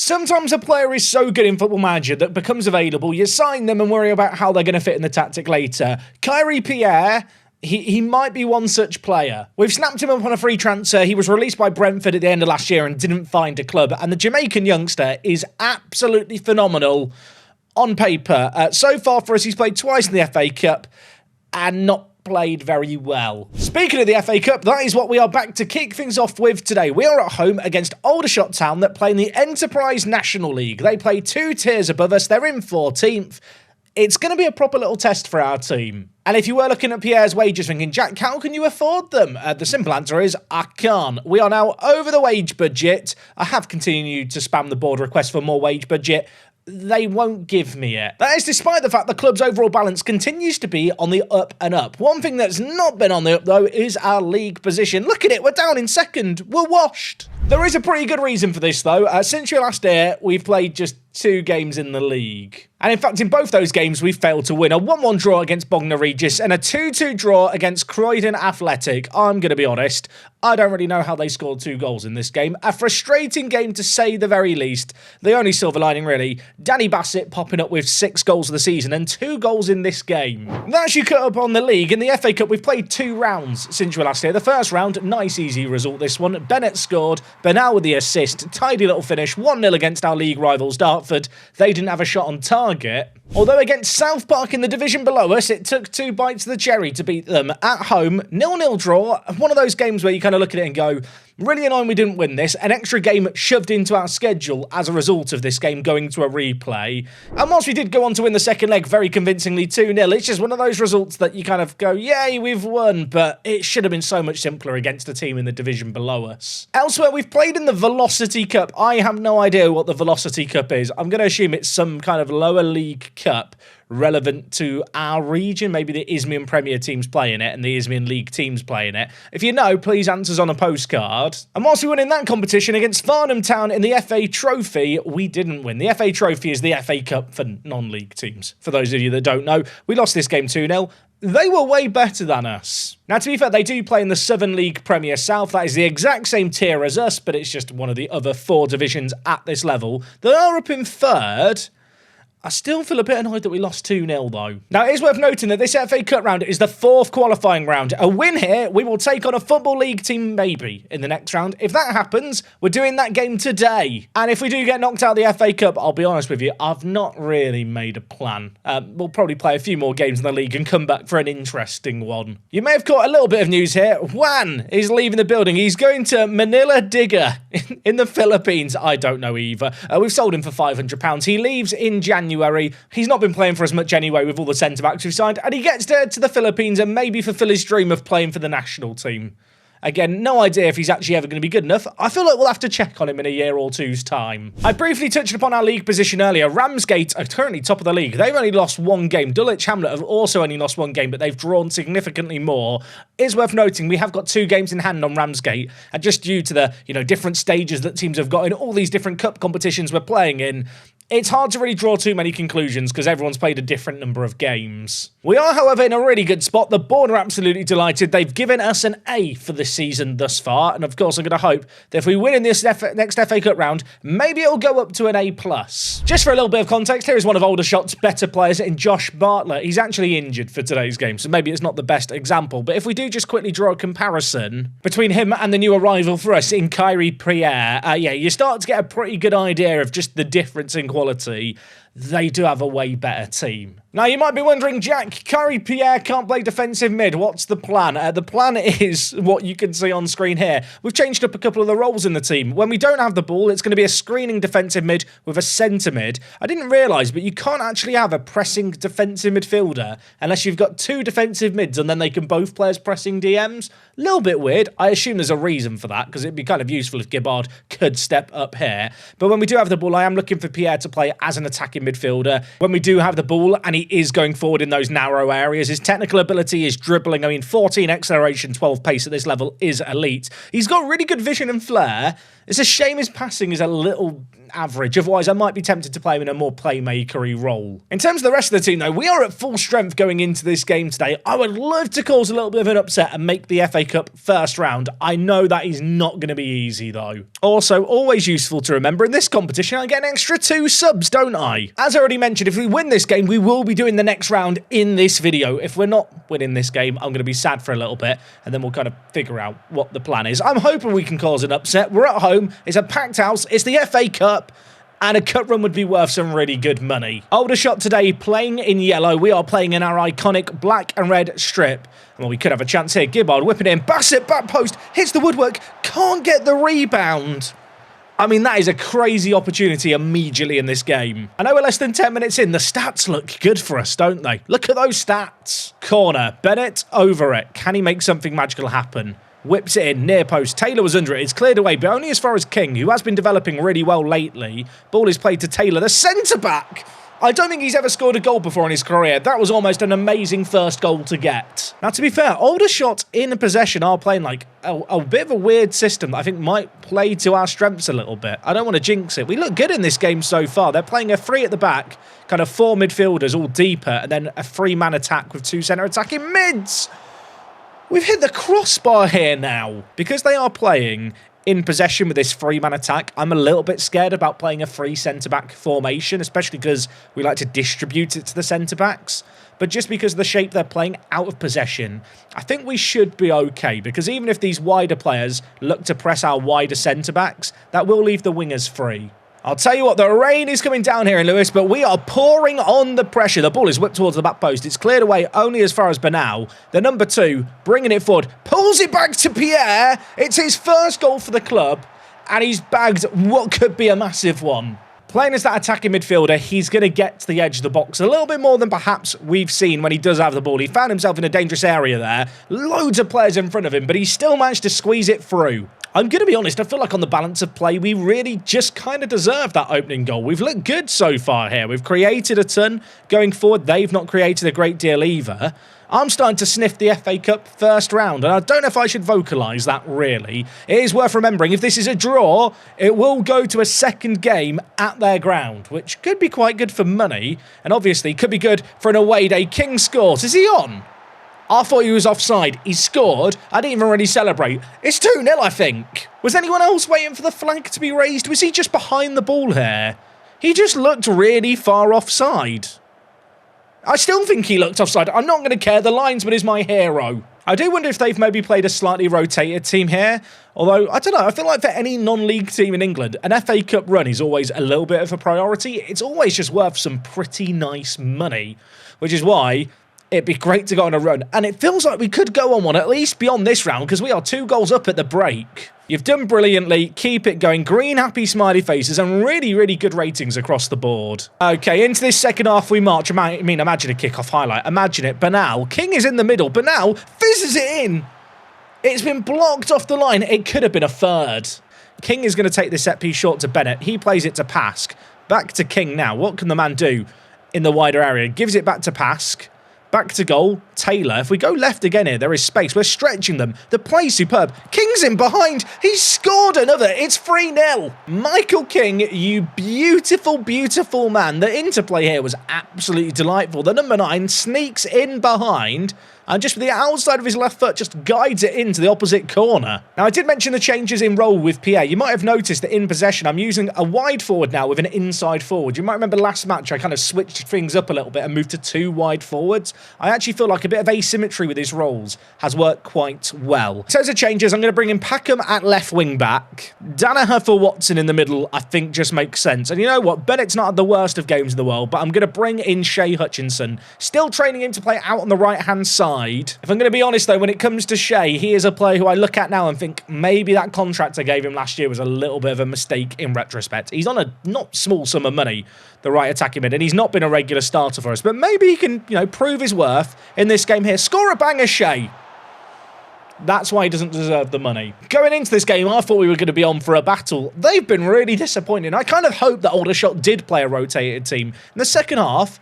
Sometimes a player is so good in Football Manager that becomes available, you sign them and worry about how they're going to fit in the tactic later. Pierre, he might be one such player. We've snapped him up on a free transfer. He was released by Brentford at the end of last year and didn't find a club. And the Jamaican youngster is absolutely phenomenal on paper. So far for us, he's played twice in the FA Cup and not played very well. Speaking of the FA Cup, that is what we are back to kick things off with today. We are at home against Aldershot Town that play in the Enterprise National League. They play 2 tiers above us. They're in 14th. It's going to be a proper little test for our team. And if you were looking at Pierre's wages thinking, Jack, how can you afford them? The simple answer is, I can't. We are now over the wage budget. I have continued to spam the board request for more wage budget. They won't give me it. That is despite the fact the club's overall balance continues to be on the up and up. One thing that's not been on the up, though, is our league position. Look at it, we're down in 2nd. We're washed. There is a pretty good reason for this, though. Since your last year, we've played just 2 games in the league. And in fact, in both those games, we failed to win. A 1-1 draw against Bognor Regis and a 2-2 draw against Croydon Athletic. I'm going to be honest, I don't really know how they scored 2 goals in this game. A frustrating game to say the very least. The only silver lining, really, Danny Bassett popping up with 6 goals of the season and 2 goals in this game. That's you cut up on the league. In the FA Cup, we've played 2 rounds since your last year. The first round, nice easy result this one. Bennett scored, Bernal with the assist, tidy little finish, 1-0 against our league rivals Dartford. They didn't have a shot on target. Although against South Park in the division below us, it took 2 bites of the cherry to beat them at home. 0-0 draw, one of those games where you kind of look at it and go, really annoying we didn't win this. An extra game shoved into our schedule as a result of this game going to a replay. And whilst we did go on to win the second leg very convincingly 2-0, it's just one of those results that you kind of go, yay, we've won, but it should have been so much simpler against a team in the division below us. Elsewhere, we've played in the Velocity Cup. I have no idea what the Velocity Cup is. I'm going to assume it's some kind of lower league cup relevant to our region. Maybe the Isthmian Premier teams playing it and the Isthmian League teams playing it. If you know, please answer us on a postcard. And whilst we won in that competition against Farnham Town in the FA Trophy, we didn't win. The FA Trophy is the FA Cup for non-league teams. For those of you that don't know, we lost this game 2-0. They were way better than us. Now, to be fair, they do play in the Southern League Premier South. That is the exact same tier as us, but it's just one of the other 4 divisions at this level. They are up in 3rd. I still feel a bit annoyed that we lost 2-0 though. Now, it is worth noting that this FA Cup round is the 4th qualifying round. A win here, we will take on a Football League team maybe in the next round. If that happens, we're doing that game today. And if we do get knocked out of the FA Cup, I'll be honest with you, I've not really made a plan. We'll probably play a few more games in the league and come back for an interesting one. You may have caught a little bit of news here. Juan is leaving the building. He's going to Manila Digger in the Philippines. I don't know either. We've sold him for £500. He leaves in January. He's not been playing for as much anyway with all the centre-backs we've signed, and he gets to the Philippines and maybe fulfill his dream of playing for the national team. Again, no idea if he's actually ever going to be good enough. I feel like we'll have to check on him in a year or two's time. I briefly touched upon our league position earlier. Ramsgate are currently top of the league. They've only lost 1 game. Dulwich Hamlet have also only lost 1 game, but they've drawn significantly more. It's worth noting we have got 2 games in hand on Ramsgate, and just due to the different stages that teams have got in all these different cup competitions we're playing in, it's hard to really draw too many conclusions because everyone's played a different number of games. We are, however, in a really good spot. The board are absolutely delighted. They've given us an A for this season thus far, and of course I'm going to hope that if we win in this next FA Cup round, maybe it'll go up to an A+. Just for a little bit of context, here is one of Aldershot's better players in Josh Bartlett. He's actually injured for today's game, so maybe it's not the best example, but if we do just quickly draw a comparison between him and the new arrival for us in Pierre, you start to get a pretty good idea of just the difference in quality. They do have a way better team. Now, you might be wondering, Jack, Pierre can't play defensive mid. What's the plan? The plan is what you can see on screen here. We've changed up a couple of the roles in the team. When we don't have the ball, it's going to be a screening defensive mid with a centre mid. I didn't realise, but you can't actually have a pressing defensive midfielder unless you've got 2 defensive mids and then they can both play as pressing DMs. A little bit weird. I assume there's a reason for that because it'd be kind of useful if Gibbard could step up here. But when we do have the ball, I am looking for Pierre to play as an attacking midfielder. When we do have the ball and he is going forward in those narrow areas, his technical ability is dribbling. I mean, 14 acceleration, 12 pace at this level is elite. He's got really good vision and flair. It's a shame his passing is a little average. Otherwise, I might be tempted to play him in a more playmaker-y role. In terms of the rest of the team, though, we are at full strength going into this game today. I would love to cause a little bit of an upset and make the FA Cup first round. I know that is not going to be easy, though. Also, always useful to remember, in this competition, I get an extra 2 subs, don't I? As I already mentioned, if we win this game, we will be doing the next round in this video. If we're not winning this game, I'm going to be sad for a little bit, and then we'll kind of figure out what the plan is. I'm hoping we can cause an upset. We're at home. It's a packed house. It's the FA Cup. And a cup run would be worth some really good money. Aldershot today playing in yellow. We are playing in our iconic black and red strip. Well, we could have a chance here. Gibbard whipping in. Bassett back post. Hits the woodwork. Can't get the rebound. I mean, that is a crazy opportunity immediately in this game. I know we're less than 10 minutes in. The stats look good for us, don't they? Look at those stats. Corner. Bennett over it. Can he make something magical happen? Whips it in, near post. Taylor was under it. It's cleared away, but only as far as King, who has been developing really well lately. Ball is played to Taylor, the centre-back. I don't think he's ever scored a goal before in his career. That was almost an amazing first goal to get. Now, to be fair, Aldershot in possession are playing like a bit of a weird system that I think might play to our strengths a little bit. I don't want to jinx it. We look good in this game so far. They're playing a 3 at the back, kind of 4 midfielders, all deeper, and then a 3-man attack with 2 centre attacking mids. We've hit the crossbar here now. Because they are playing in possession with this 3-man attack, I'm a little bit scared about playing a 3 centre-back formation, especially because we like to distribute it to the centre-backs. But just because of the shape they're playing out of possession, I think we should be okay, because even if these wider players look to press our wider centre-backs, that will leave the wingers free. I'll tell you what, the rain is coming down here in Lewes, but we are pouring on the pressure. The ball is whipped towards the back post. It's cleared away only as far as Bernal. The number 2, bringing it forward, pulls it back to Pierre. It's his first goal for the club, and he's bagged what could be a massive one. Playing as that attacking midfielder, he's going to get to the edge of the box a little bit more than perhaps we've seen when he does have the ball. He found himself in a dangerous area there. Loads of players in front of him, but he still managed to squeeze it through. I'm going to be honest, I feel like on the balance of play, we really just kind of deserve that opening goal. We've looked good so far here. We've created a ton. Going forward, they've not created a great deal either. I'm starting to sniff the FA Cup first round, and I don't know if I should vocalise that, really. It is worth remembering, if this is a draw, it will go to a second game at their ground, which could be quite good for money, and obviously could be good for an away day. King scores. Is he on? I thought he was offside. He scored. I didn't even really celebrate. It's 2-0, I think. Was anyone else waiting for the flag to be raised? Was he just behind the ball here? He just looked really far offside. I still think he looked offside. I'm not going to care. The linesman is my hero. I do wonder if they've maybe played a slightly rotated team here. Although, I don't know, I feel like for any non-league team in England, an FA Cup run is always a little bit of a priority. It's always just worth some pretty nice money, which is why it'd be great to go on a run. And it feels like we could go on one, at least beyond this round, because we are 2 goals up at the break. You've done brilliantly. Keep it going. Green, happy, smiley faces, and really, really good ratings across the board. Okay, into this second half we march. I mean, imagine a kickoff highlight. Imagine it. Bernal. King is in the middle. Bernal fizzes it in. It's been blocked off the line. It could have been a third. King is going to take this set piece short to Bennett. He plays it to Pask. Back to King now. What can the man do in the wider area? Gives it back to Pask. Back to goal, Taylor. If we go left again here, there is space. We're stretching them. The play's superb. King's in behind. He's scored another. It's 3-0. Michael King, you beautiful, beautiful man. The interplay here was absolutely delightful. The number 9 sneaks in behind and just with the outside of his left foot just guides it into the opposite corner. Now, I did mention the changes in role with Pierre. You might have noticed that in possession, I'm using a wide forward now with an inside forward. You might remember last match, I kind of switched things up a little bit and moved to 2 wide forwards. I actually feel like a bit of asymmetry with his roles has worked quite well. In terms of changes, I'm going to bring in Packham at left wing back. Danaher for Watson in the middle, I think just makes sense. And you know what? Bennett's not had the worst of games in the world, but I'm going to bring in Shea Hutchinson. Still training him to play out on the right-hand side. If I'm going to be honest, though, when it comes to Shea, he is a player who I look at now and think maybe that contract I gave him last year was a little bit of a mistake in retrospect. He's on a not small sum of money, the right attacking mid, and he's not been a regular starter for us. But maybe he can, you know, prove his worth in this game here. Score a banger, Shea. That's why he doesn't deserve the money. Going into this game, I thought we were going to be on for a battle. They've been really disappointing. I kind of hope that Aldershot did play a rotated team. In the second half,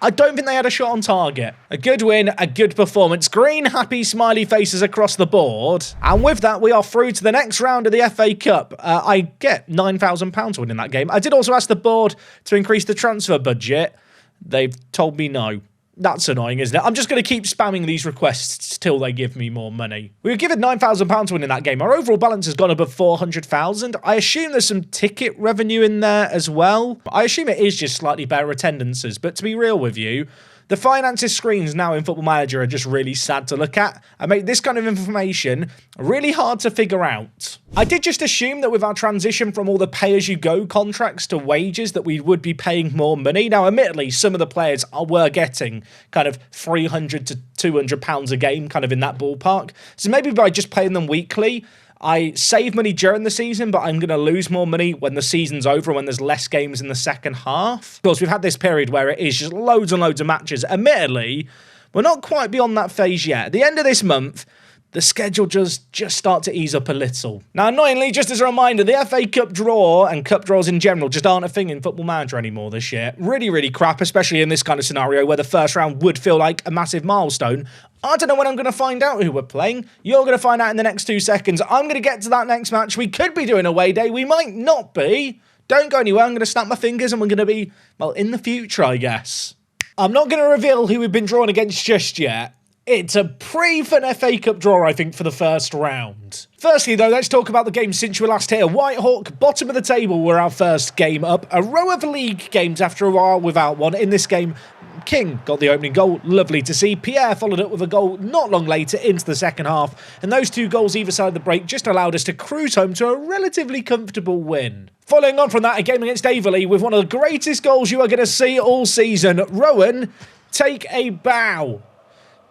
I don't think they had a shot on target. A good win, a good performance. Green, happy, smiley faces across the board. And with that, we are through to the next round of the FA Cup. I get £9,000 winning that game. I did also ask the board to increase the transfer budget. They've told me no. That's annoying, isn't it? I'm just going to keep spamming these requests till they give me more money. We were given £9,000 winning that game. Our overall balance has gone above 400,000. I assume there's some ticket revenue in there as well. I assume it is just slightly better attendances. But to be real with you, the finances screens now in Football Manager are just really sad to look at and make this kind of information really hard to figure out. I did just assume that with our transition from all the pay-as-you-go contracts to wages that we would be paying more money. Now, admittedly, some of the players were getting kind of £300 to £200 a game, kind of in that ballpark. So maybe by just paying them weekly, I save money during the season, but I'm going to lose more money when the season's over, when there's less games in the second half. Of course, we've had this period where it is just loads and loads of matches. Admittedly, we're not quite beyond that phase yet. At the end of this month, the schedule just start to ease up a little. Now, annoyingly, just as a reminder, the FA Cup draw and cup draws in general just aren't a thing in Football Manager anymore this year. Really, really crap, especially in this kind of scenario where the first round would feel like a massive milestone. I don't know when I'm going to find out who we're playing. You're going to find out in the next 2 seconds. I'm going to get to that next match. We could be doing away day. We might not be. Don't go anywhere. I'm going to snap my fingers and we're going to be, well, in the future, I guess. I'm not going to reveal who we've been drawn against just yet. It's a pretty fun FA Cup draw, I think, for the first round. Firstly, though, let's talk about the game since you were last here. Whitehawk, bottom of the table, were our first game up. A row of league games after a while without one. In this game, King got the opening goal, lovely to see. Pierre followed up with a goal not long later into the second half, and those 2 goals either side of the break just allowed us to cruise home to a relatively comfortable win. Following on from that, a game against Averley with one of the greatest goals you are going to see all season. Rowan, take a bow,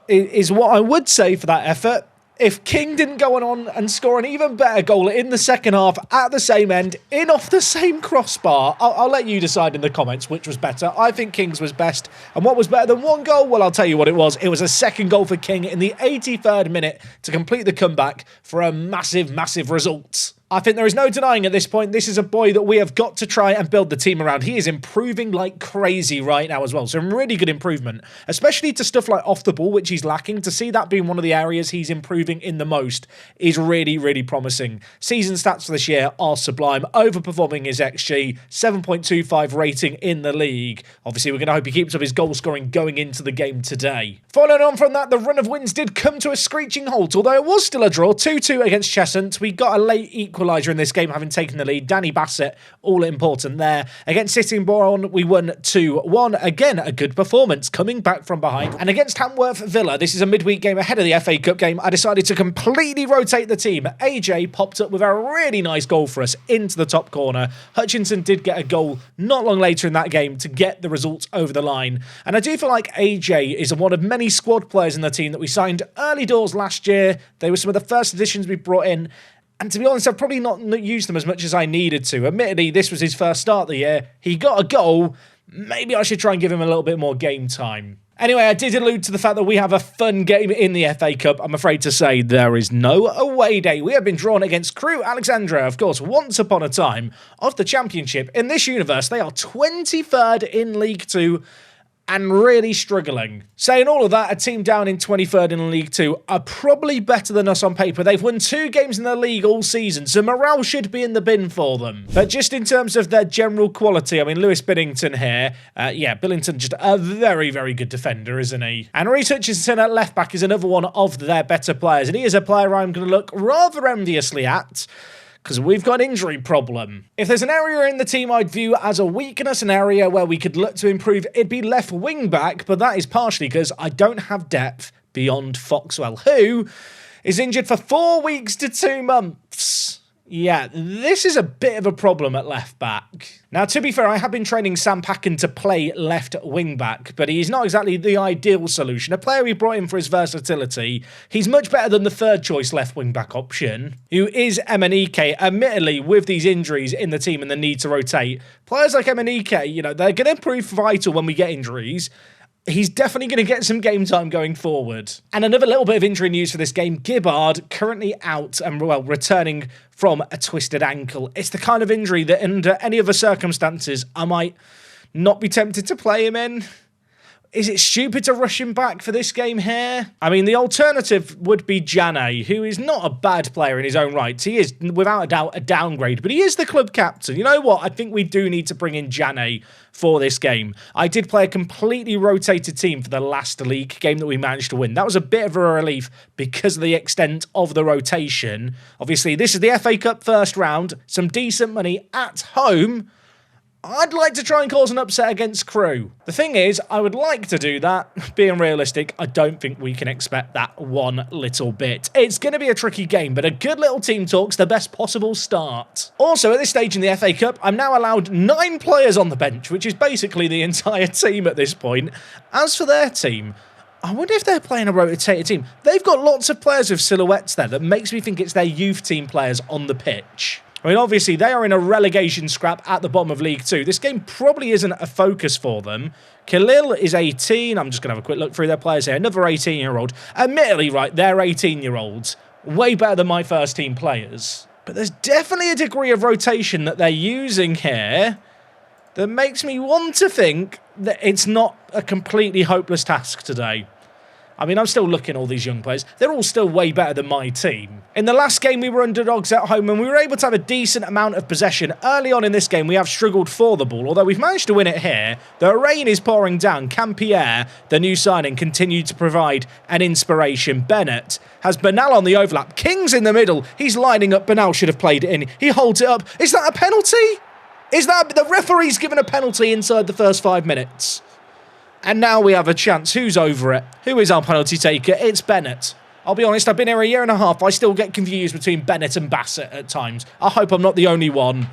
is what I would say for that effort. If King didn't go on and score an even better goal in the second half at the same end, in off the same crossbar, I'll let you decide in the comments which was better. I think King's was best. And what was better than one goal? Well, I'll tell you what it was. It was a second goal for King in the 83rd minute to complete the comeback for a massive, massive result. I think there is no denying at this point, this is a boy that we have got to try and build the team around. He is improving like crazy right now as well. Some really good improvement, especially to stuff like off the ball, which he's lacking. To see that being one of the areas he's improving in the most is really, really promising. Season stats for this year are sublime, overperforming his XG, 7.25 rating in the league. Obviously, we're going to hope he keeps up his goal scoring going into the game today. Following on from that, the run of wins did come to a screeching halt, although it was still a draw, 2-2 against Cheshunt. We got a late equaliser in this game, having taken the lead. Danny Bassett, all important there. Against Sittingbourne, we won 2-1. Again, a good performance, coming back from behind. And against Hamworth Villa, this is a midweek game ahead of the FA Cup game, I decided to completely rotate the team. AJ popped up with a really nice goal for us into the top corner. Hutchinson did get a goal not long later in that game to get the results over the line. And I do feel like AJ is one of many squad players in the team that we signed early doors last year. They were some of the first additions we brought in. And to be honest, I've probably not used them as much as I needed to. Admittedly, this was his first start of the year. He got a goal. Maybe I should try and give him a little bit more game time. Anyway, I did allude to the fact that we have a fun game in the FA Cup. I'm afraid to say there is no away day. We have been drawn against Crewe Alexandria, of course, once upon a time of the Championship. In this universe, they are 23rd in League 2 and really struggling. Saying all of that, a team down in 23rd in League 2 are probably better than us on paper. They've won 2 games in the league all season, so morale should be in the bin for them. But just in terms of their general quality, I mean, Lewis Billington here, Billington just a very, very good defender, isn't he? And Reece Hutchinson at left-back is another one of their better players, and he is a player I'm going to look rather enviously at, because we've got an injury problem. If there's an area in the team I'd view as a weakness, an area where we could look to improve, it'd be left wing back, but that is partially because I don't have depth beyond Foxwell, who is injured for 4 weeks to 2 months. Yeah, this is a bit of a problem at left back. Now, to be fair, I have been training Sam Packen to play left wing back, but he's not exactly the ideal solution. A player we brought in for his versatility, he's much better than the third choice left wing back option, who is Emenike. Admittedly, with these injuries in the team and the need to rotate, players like Emenike, you know, they're going to prove vital when we get injuries. He's definitely going to get some game time going forward. And another little bit of injury news for this game. Gibbard currently out and, well, returning from a twisted ankle. It's the kind of injury that under any other circumstances I might not be tempted to play him in. Is it stupid to rush him back for this game here? I mean, the alternative would be Jane, who is not a bad player in his own right. He is, without a doubt, a downgrade, but he is the club captain. You know what? I think we do need to bring in Jane for this game. I did play a completely rotated team for the last league game that we managed to win. That was a bit of a relief because of the extent of the rotation. Obviously, this is the FA Cup first round. Some decent money at home. I'd like to try and cause an upset against Crewe. The thing is, I would like to do that. Being realistic, I don't think we can expect that one little bit. It's going to be a tricky game, but a good little team talk's the best possible start. Also, at this stage in the FA Cup, I'm now allowed 9 players on the bench, which is basically the entire team at this point. As for their team, I wonder if they're playing a rotated team. They've got lots of players with silhouettes there that makes me think it's their youth team players on the pitch. I mean, obviously, they are in a relegation scrap at the bottom of League 2. This game probably isn't a focus for them. Khalil is 18. I'm just going to have a quick look through their players here. Another 18-year-old. Admittedly, right, they're 18-year-olds. Way better than my first team players. But there's definitely a degree of rotation that they're using here that makes me want to think that it's not a completely hopeless task today. I mean, I'm still looking at all these young players. They're all still way better than my team. In the last game, we were underdogs at home, and we were able to have a decent amount of possession. Early on in this game, we have struggled for the ball, although we've managed to win it here. The rain is pouring down. Can Pierre, the new signing, continue to provide an inspiration? Bennett has Bernal on the overlap. King's in the middle. He's lining up. Bernal should have played it in. He holds it up. Is that a penalty? Is that... The referee's given a penalty inside the first 5 minutes. And now we have a chance. Who's over it? Who is our penalty taker? It's Bennett. I'll be honest, I've been here a year and a half. I still get confused between Bennett and Bassett at times. I hope I'm not the only one.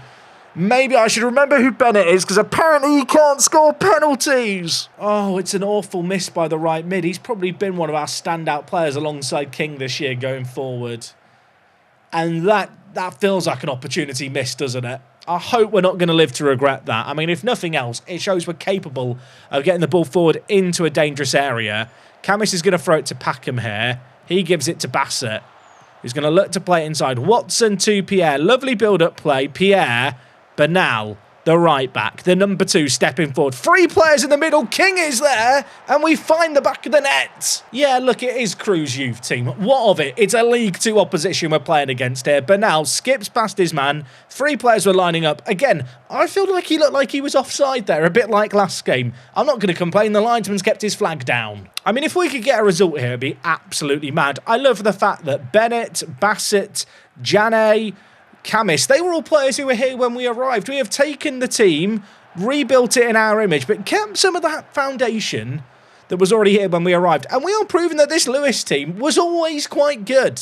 Maybe I should remember who Bennett is, because apparently he can't score penalties. Oh, it's an awful miss by the right mid. He's probably been one of our standout players alongside King this year going forward. And that feels like an opportunity missed, doesn't it? I hope we're not going to live to regret that. I mean, if nothing else, it shows we're capable of getting the ball forward into a dangerous area. Camis is going to throw it to Packham here. He gives it to Bassett, who's going to look to play it inside. Watson to Pierre. Lovely build-up play. Pierre, Bernal, the right back, the number 2 stepping forward. 3 players in the middle. King is there, and we find the back of the net. Yeah, look, it is Crewe's youth team. What of it? It's a League 2 opposition we're playing against here. Bernal skips past his man. 3 players were lining up. Again, I feel like he looked like he was offside there, a bit like last game. I'm not going to complain. The linesman's kept his flag down. I mean, if we could get a result here, it'd be absolutely mad. I love the fact that Bennett, Bassett, Jane, Camis, they were all players who were here when we arrived. We have taken the team, rebuilt it in our image, but kept some of that foundation that was already here when we arrived. And we are proving that this Lewes team was always quite good,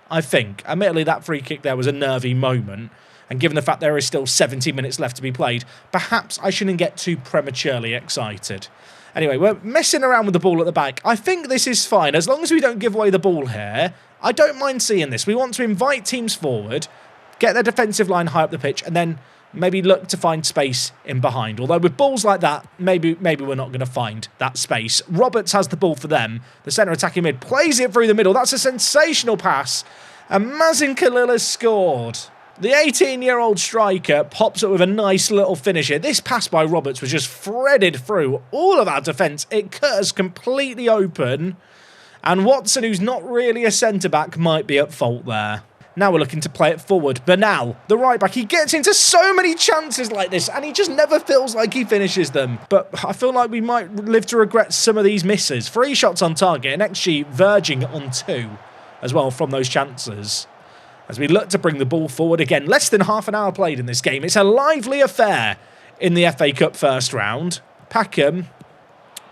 I think. Admittedly, that free kick there was a nervy moment. And given the fact there is still 70 minutes left to be played, perhaps I shouldn't get too prematurely excited. Anyway, we're messing around with the ball at the back. I think this is fine. As long as we don't give away the ball here, I don't mind seeing this. We want to invite teams forward, get their defensive line high up the pitch, and then maybe look to find space in behind. Although with balls like that, maybe we're not going to find that space. Roberts has the ball for them. The centre attacking mid plays it through the middle. That's a sensational pass. And Mazin Khalil has scored. The 18-year-old striker pops up with a nice little finish here. This pass by Roberts was just threaded through all of our defence. It cut us completely open. And Watson, who's not really a centre-back, might be at fault there. Now we're looking to play it forward. Bernal, the right back, he gets into so many chances like this and he just never feels like he finishes them. But I feel like we might live to regret some of these misses. 3 shots on target and XG verging on 2 as well from those chances. As we look to bring the ball forward again. Less than half an hour played in this game. It's a lively affair in the FA Cup first round. Packham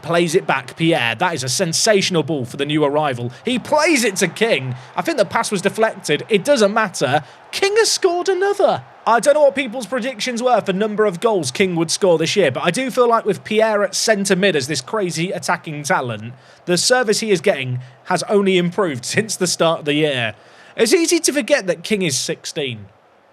plays it back. Pierre, that is a sensational ball for the new arrival. He plays it to King. I think the pass was deflected. It doesn't matter. King has scored another. I don't know what people's predictions were for number of goals King would score this year, but I do feel like with Pierre at centre mid as this crazy attacking talent, the service he is getting has only improved since the start of the year. It's easy to forget that King is 16.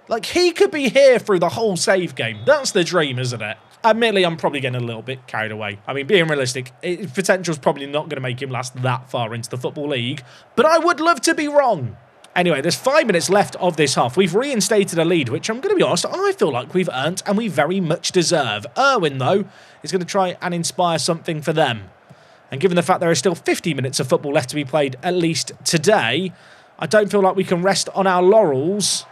Like, he could be here through the whole save game. That's the dream, isn't it? Admittedly, I'm probably getting a little bit carried away. I mean, being realistic, his potential's probably not going to make him last that far into the Football League, but I would love to be wrong. Anyway, there's 5 minutes left of this half. We've reinstated a lead, which I'm going to be honest, I feel like we've earned and we very much deserve. Irwin, though, is going to try and inspire something for them. And given the fact there are still 50 minutes of football left to be played, at least today, I don't feel like we can rest on our laurels.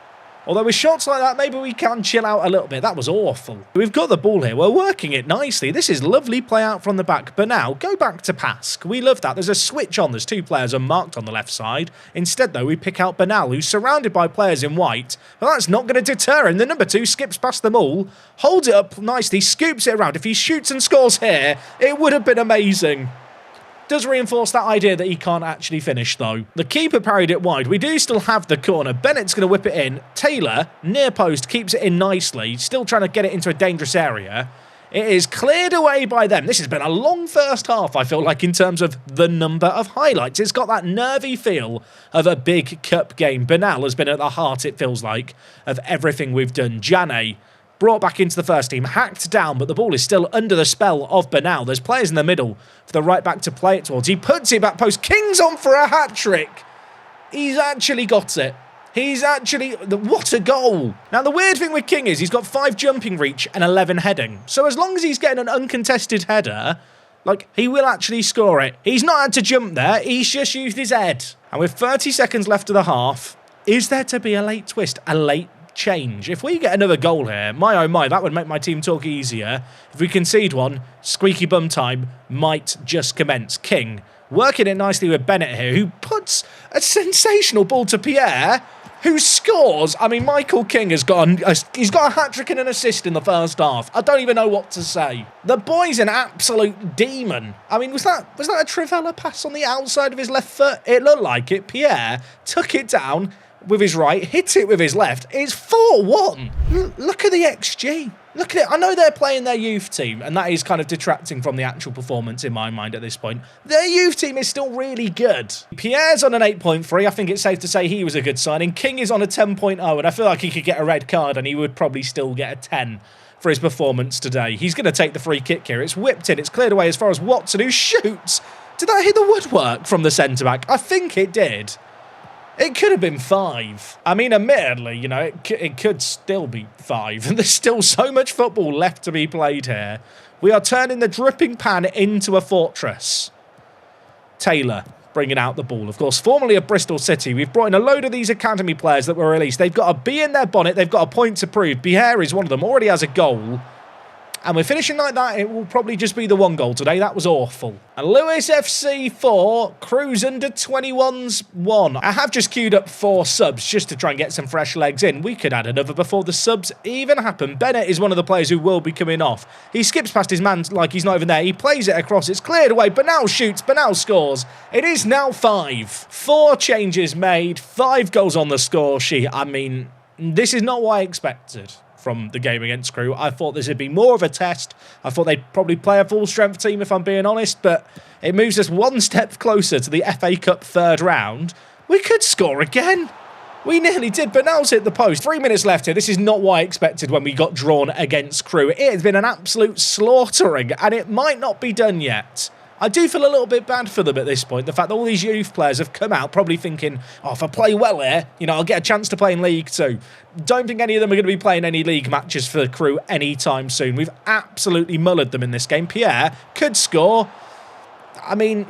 Although with shots like that, maybe we can chill out a little bit. That was awful. We've got the ball here. We're working it nicely. This is lovely play out from the back. But now, go back to pass. We love that. There's a switch on. There's 2 players unmarked on the left side. Instead, though, we pick out Bernal, who's surrounded by players in white. But that's not going to deter him. The number 2 skips past them all, holds it up nicely, scoops it around. If he shoots and scores here, it would have been amazing. Does reinforce that idea that he can't actually finish, though. The keeper parried it wide. We do still have the corner. Bennett's going to whip it in. Taylor, near post, keeps it in nicely. Still trying to get it into a dangerous area. It is cleared away by them. This has been a long first half, I feel like, in terms of the number of highlights. It's got that nervy feel of a big cup game. Bernal has been at the heart, it feels like, of everything we've done. Jane brought back into the first team, hacked down, but the ball is still under the spell of Bernal. There's players in the middle for the right back to play it towards. He puts it back post. King's on for a hat-trick. He's actually got it. What a goal. Now, the weird thing with King is he's got 5 jumping reach and 11 heading. So as long as he's getting an uncontested header, like, he will actually score it. He's not had to jump there. He's just used his head. And with 30 seconds left of the half, is there to be a late twist, a late change? If we get another goal here, my oh my, that would make my team talk easier. If we concede one, squeaky bum time might just commence. King working it nicely with Bennett here, who puts a sensational ball to Pierre, who scores. I mean, Michael King has got he's got a hat-trick and an assist in the first half. I don't even know what to say. The boy's an absolute demon. I mean, was that a Trivella pass on the outside of his left foot? It looked like it. Pierre took it down with his right, hit it with his left. It's 4-1. Look at the XG. Look at it. I know they're playing their youth team, and that is kind of detracting from the actual performance in my mind at this point. Their youth team is still really good. Pierre's on an 8.3. I think it's safe to say he was a good signing. King is on a 10.0, and I feel like he could get a red card, and he would probably still get a 10 for his performance today. He's going to take the free kick here. It's whipped in. It's cleared away as far as Watson, who shoots. Did that hit the woodwork from the centre-back? I think it did. It could have been 5. I mean, admittedly, you know, it could still be 5. And there's still so much football left to be played here. We are turning the dripping pan into a fortress. Taylor bringing out the ball. Of course, formerly of Bristol City, we've brought in a load of these academy players that were released. They've got a B in their bonnet. They've got a point to prove. Pierre is one of them. Already has a goal. And we're finishing like that. It will probably just be the 1 goal today. That was awful. And Lewes FC 4, Crewe's under 21s 1. I have just queued up 4 subs just to try and get some fresh legs in. We could add another before the subs even happen. Bennett is one of the players who will be coming off. He skips past his man like he's not even there. He plays it across. It's cleared away. Bernal shoots. Bernal scores. It is now 5. 4 changes made. 5 goals on the score sheet. I mean, this is not what I expected from the game against Crewe. I thought this would be more of a test. I thought they'd probably play a full-strength team, if I'm being honest, but it moves us 1 step closer to the FA Cup 3rd round. We could score again. We nearly did, but now's hit the post. 3 minutes left here. This is not what I expected when we got drawn against Crewe. It has been an absolute slaughtering, and it might not be done yet. I do feel a little bit bad for them at this point. The fact that all these youth players have come out probably thinking, oh, if I play well here, you know, I'll get a chance to play in League 2. Don't think any of them are going to be playing any league matches for Crewe anytime soon. We've absolutely mullered them in this game. Pierre could score. I mean,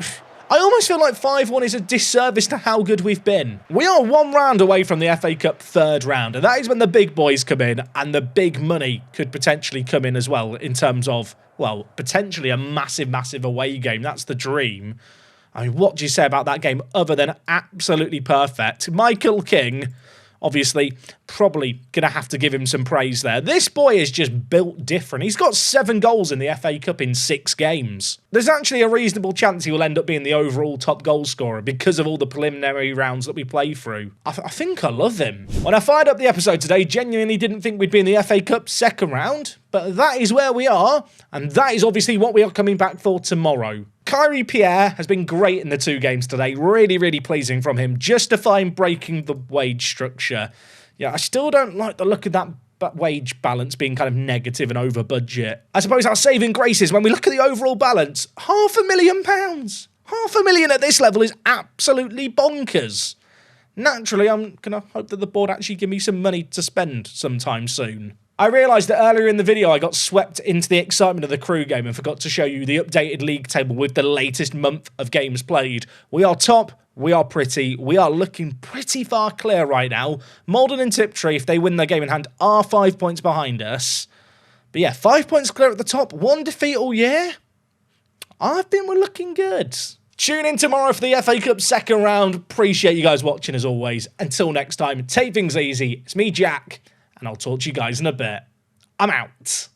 I almost feel like 5-1 is a disservice to how good we've been. We are 1 round away from the FA Cup 3rd round, and that is when the big boys come in, and the big money could potentially come in as well in terms of, well, potentially a massive, massive away game. That's the dream. I mean, what do you say about that game other than absolutely perfect? Michael King, obviously, probably going to have to give him some praise there. This boy is just built different. He's got 7 goals in the FA Cup in 6 games. There's actually a reasonable chance he will end up being the overall top goal scorer because of all the preliminary rounds that we play through. I think I love him. When I fired up the episode today, genuinely didn't think we'd be in the FA Cup 2nd round, but that is where we are, and that is obviously what we are coming back for tomorrow. Kyrie Pierre has been great in the 2 games today. Really, really pleasing from him. Justifying breaking the wage structure. Yeah, I still don't like the look of that wage balance being kind of negative and over budget. I suppose our saving grace is when we look at the overall balance, £500,000. £500,000 at this level is absolutely bonkers. Naturally, I'm going to hope that the board actually give me some money to spend sometime soon. I realised that earlier in the video I got swept into the excitement of the Crewe game and forgot to show you the updated league table with the latest month of games played. We are top, we are pretty, we are looking pretty far clear right now. Malden and Tiptree, if they win their game in hand, are 5 points behind us. But yeah, 5 points clear at the top, 1 defeat all year. I think we're looking good. Tune in tomorrow for the FA Cup second round. Appreciate you guys watching as always. Until next time, take things easy. It's me, Jack, and I'll talk to you guys in a bit. I'm out.